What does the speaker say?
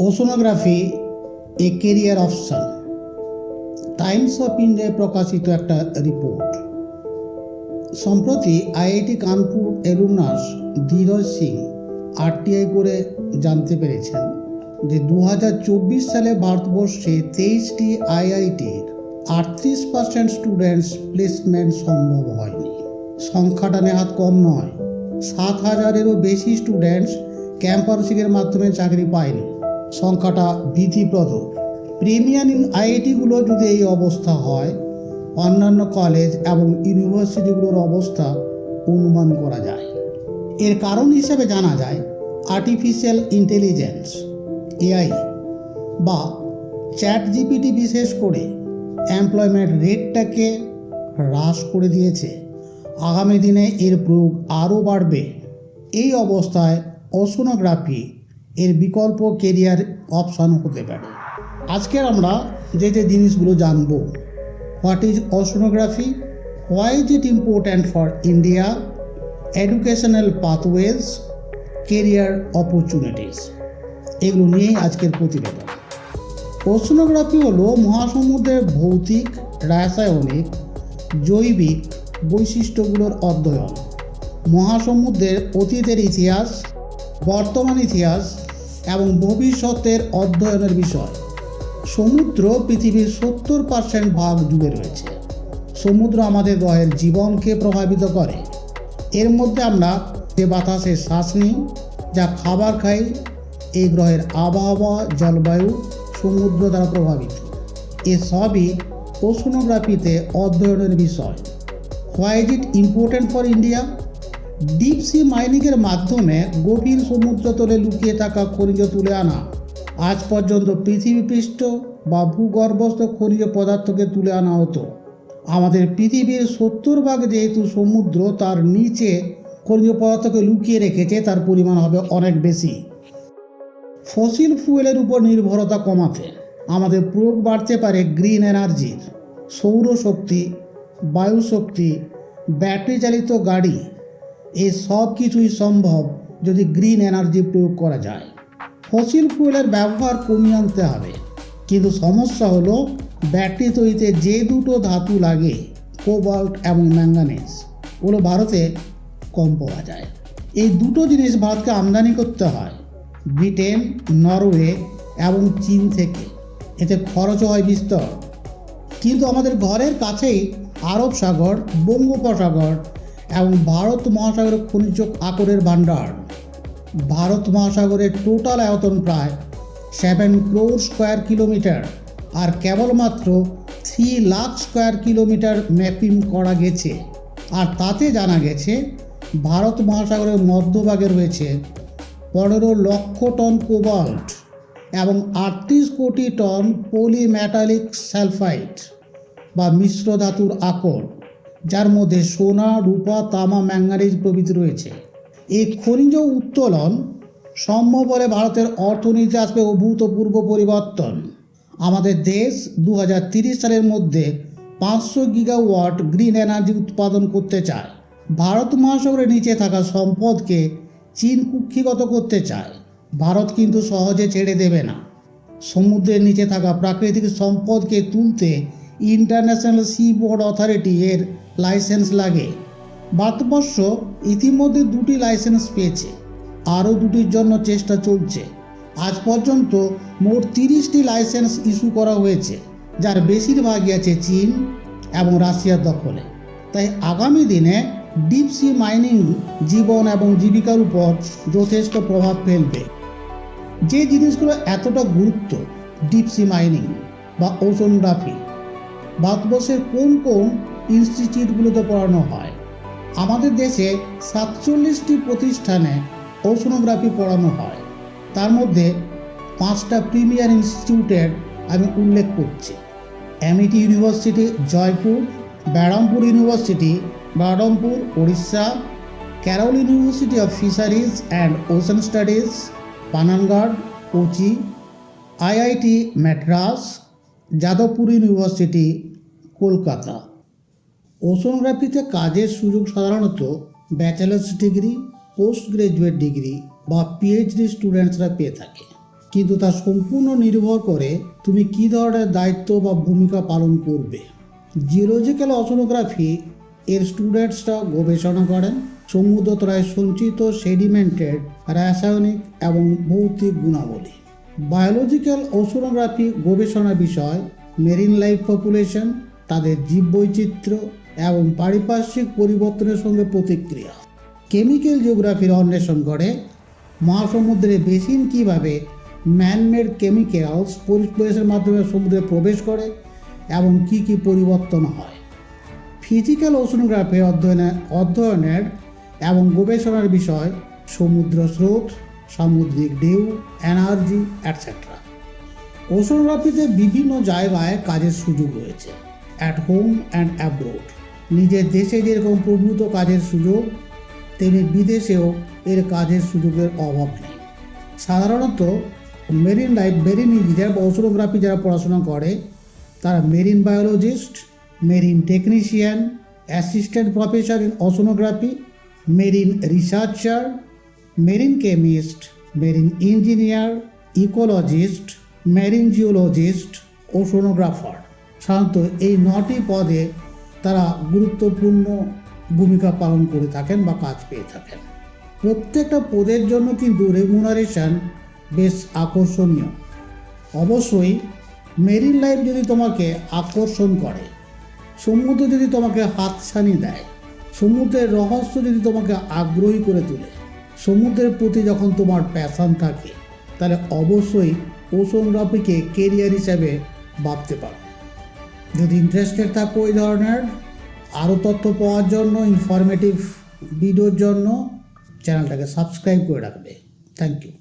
Oceanography A career option. Times of ইন্ডিয়ায় প্রকাশিত একটা রিপোর্ট। সম্প্রতি আইআইটি কানপুর অ্যালুমনাস ধীরজ সিং আরটিআই করে জানতে পেরেছেন যে 2024 সালে ভারতবর্ষে 23টি আইআইটির 38% স্টুডেন্টস প্লেসমেন্ট সম্ভব হয়নি। সংখ্যাটা নেহাত কম নয়। 7,000-এরও বেশি স্টুডেন্টস ক্যাম্পাসিংয়ের মাধ্যমে চাকরি পায়নি। সংখ্যাটা ভীতিপ্রদ। প্রিমিয়াম আইআইটিগুলো যদি এই অবস্থা হয়, অন্যান্য কলেজ এবং ইউনিভার্সিটিগুলোর অবস্থা অনুমান করা যায়। এর কারণ হিসেবে জানা যায় আর্টিফিশিয়াল ইন্টেলিজেন্স এআই বা চ্যাট জিপিটি বিশেষ করে এমপ্লয়মেন্ট রেটটাকে হ্রাস করে দিয়েছে। আগামী দিনে এর প্রয়োগ আরও বাড়বে। এই অবস্থায় ওশনোগ্রাফি এর বিকল্প কেরিয়ার অপশন হতে পারে। আজকে আমরা যে জিনিসগুলো জানব: what is oceanography, why is it important for India, educational pathways, career opportunities, এগুলো নিয়েই আজকের প্রতিবেদন। ওশনোগ্রাফি হলো মহাসমুদ্রের ভৌতিক, রাসায়নিক, জৈবিক বৈশিষ্ট্যগুলোর অধ্যয়ন। মহাসমুদ্রের অতীতের ইতিহাস, বর্তমান ইতিহাস এবং ভবিষ্যতের অধ্যয়নের বিষয়। সমুদ্র পৃথিবীর 70% ভাগ জুড়ে রয়েছে। সমুদ্র আমাদের গ্রহের জীবনকে প্রভাবিত করে। এর মধ্যে আমরা যে বাতাসে শ্বাস নিই, যা খাবার খাই, এই গ্রহের আবহাওয়া, জলবায়ু সমুদ্র দ্বারা প্রভাবিত। এসবই ওশনোগ্রাফিতে অধ্যয়নের বিষয়। Why is it important for India? Deep sea মাইনিংয়ের মাধ্যমে গভীর সমুদ্রতলে লুকিয়ে থাকা খনিজ তুলে আনা। আজ পর্যন্ত পৃথিবীপৃষ্ঠ বা ভূগর্ভস্থ খনিজ পদার্থকে তুলে আনা হতো। আমাদের পৃথিবীর 70% যেহেতু সমুদ্র, তার নিচে খনিজ পদার্থকে লুকিয়ে রেখেছে, তার পরিমাণ হবে অনেক বেশি। ফসিল ফুয়েলের উপর নির্ভরতা কমাতে আমাদের প্রয়োগ বাড়তে পারে গ্রিন এনার্জির। সৌরশক্তি, বায়ুশক্তি, ব্যাটারি চালিত গাড়ি, এই সব কিছুই সম্ভব যদি গ্রিন এনার্জি প্রয়োগ করা যায়। ফসিল ফুয়েলের ব্যবহার কমিয়ে আনতে হবে, কিন্তু সমস্যা হলো ব্যাটারি তৈরিতে যে দুটো ধাতু লাগে, কোবাল্ট এবং ম্যাঙ্গানিজ, ওগুলো ভারতে কম পাওয়া যায়। এই দুটো জিনিস ভারতকে আমদানি করতে হয় ব্রিটেন, নরওয়ে এবং চীন থেকে। এতে খরচও হয় বিস্তর। কিন্তু আমাদের ঘরের কাছেই আরব সাগর, বঙ্গোপসাগর এবং ভারত মহাসাগরের খনিজ আকরের ভাণ্ডার। ভারত মহাসাগরের টোটাল আয়তন প্রায় 7 crore স্কোয়ার কিলোমিটার, আর কেবলমাত্র 3 লাখ স্কোয়ার কিলোমিটার ম্যাপিং করা গেছে। আর তাতে জানা গেছে ভারত মহাসাগরের মধ্যভাগে রয়েছে 15 লক্ষ টন কোবাল্ট এবং 38 কোটি টন পলিমেটালিক সালফাইড বা মিশ্র ধাতুর আকর, যার মধ্যে সোনা, রূপা, তামা, ম্যাঙ্গানিজ প্রভৃতি রয়েছে। এই খনিজ উত্তোলন সম্ভব হলে ভারতের অর্থনীতিতে আসবে অভূতপূর্ব পরিবর্তন। আমাদের দেশ 2030 সালের মধ্যে 500 গিগাওয়াট গ্রিন এনার্জি উৎপাদন করতে চায়। ভারত মহাসাগরের নিচে থাকা সম্পদকে চীন কুক্ষিগত করতে চায়। ভারত কিন্তু সহজে ছেড়ে দেবে না। সমুদ্রের নিচে থাকা প্রাকৃতিক সম্পদকে তুলতে ইন্টারন্যাশনাল সি বোর্ড অথরিটি এর লাইসেন্স লাগে। ভারতবর্ষ ইতিমধ্যে 2টি লাইসেন্স পেয়েছে, আরও 2টির জন্য চেষ্টা চলছে। আজ পর্যন্ত মোট 30টি লাইসেন্স ইস্যু করা হয়েছে, যার বেশিরভাগই আছে চীন এবং রাশিয়ার দখলে। তাই আগামী দিনে ডিপ সি মাইনিং জীবন এবং জীবিকার উপর যথেষ্ট প্রভাব ফেলবে। যে জিনিসগুলো এতটা গুরুত্ব, ডিপ সি মাইনিং বা ওশনোগ্রাফি, ভারতবর্ষের কোন কোন ইনস্টিটিউটগুলোতে পড়ানো হয়? আমাদের দেশে 47টি প্রতিষ্ঠানে ওশনোগ্রাফি পড়ানো হয়। তার মধ্যে 5টা প্রিমিয়ার ইনস্টিটিউটের আমি উল্লেখ করছি: MET university Jaipur, Berhampur university Berhampur Orissa, Kerala university of fisheries and ocean studies Panangad Kochi, IIT Madras, Jadavpur university Kolkata. ওশনোগ্রাফিতে কাজের সুযোগ সাধারণত bachelor's degree, post graduate degree বা পিএইচডি স্টুডেন্টসরা পেয়ে থাকে। কিন্তু তা সম্পূর্ণ নির্ভর করে তুমি কী ধরনের দায়িত্ব বা ভূমিকা পালন করবে। জিওলজিক্যাল ওশানোগ্রাফি এর স্টুডেন্টসরা গবেষণা করেন সমুদ্রতলায় সঞ্চিত সেডিমেন্টের রাসায়নিক এবং ভৌতিক গুণাবলী। বায়োলজিক্যাল ওশানোগ্রাফি গবেষণা বিষয় মেরিন লাইফ পপুলেশন, তাদের জীববৈচিত্র্য এবং পারিপার্শ্বিক পরিবর্তনের সঙ্গে প্রতিক্রিয়া। কেমিক্যাল জিওগ্রাফির অন্বেষণ করে মহাসমুদ্রে বেসিন কীভাবে ম্যানমেড কেমিক্যালস পরিবেশের মাধ্যমে সমুদ্রে প্রবেশ করে এবং কী কী পরিবর্তন হয়। ফিজিক্যাল ওশানোগ্রাফি অধ্যয়নের এবং গবেষণার বিষয় সমুদ্র স্রোত, সামুদ্রিক ঢেউ, এনার্জি অ্যাটসেট্রা। ওশানোগ্রাফিতে বিভিন্ন জায়গায় কাজের সুযোগ রয়েছে, অ্যাট হোম অ্যান্ড অ্যাব্রোড। নিজের দেশে যেরকম প্রভূত কাজের সুযোগ, তেমনি বিদেশেও এর কাজের সুযোগের অভাব নেই। সাধারণত মেরিন ইঞ্জিনিয়ার বা ওশানোগ্রাফি যারা পড়াশোনা করে তারা marine biologist, marine technician, assistant professor in oceanography, marine researcher, marine chemist, marine engineer, ecologist, marine geologist, oceanographer. সাধারণত এই 9টি পদে তারা গুরুত্বপূর্ণ ভূমিকা পালন করে থাকেন বা কাজ পেয়ে থাকেন। প্রত্যেকটা পদের জন্য কিন্তু রেমুনারেশন বেশ আকর্ষণীয়। অবশ্যই মেরিন লাইফ যদি তোমাকে আকর্ষণ করে, সমুদ্র যদি তোমাকে হাতছানি দেয়, সমুদ্রের রহস্য যদি তোমাকে আগ্রহী করে তোলে, সমুদ্রের প্রতি যখন তোমার প্যাশন থাকে, তাহলে অবশ্যই ওশানোগ্রাফিকে কেরিয়ার হিসাবে ভাবতে পারো। যদি ইন্টারেস্টেড থাকো এই ধরনের আরও তথ্য পাওয়ার জন্য, ইনফরমেটিভ ভিডিওর জন্য চ্যানেলটাকে সাবস্ক্রাইব করে রাখবে। Thank you.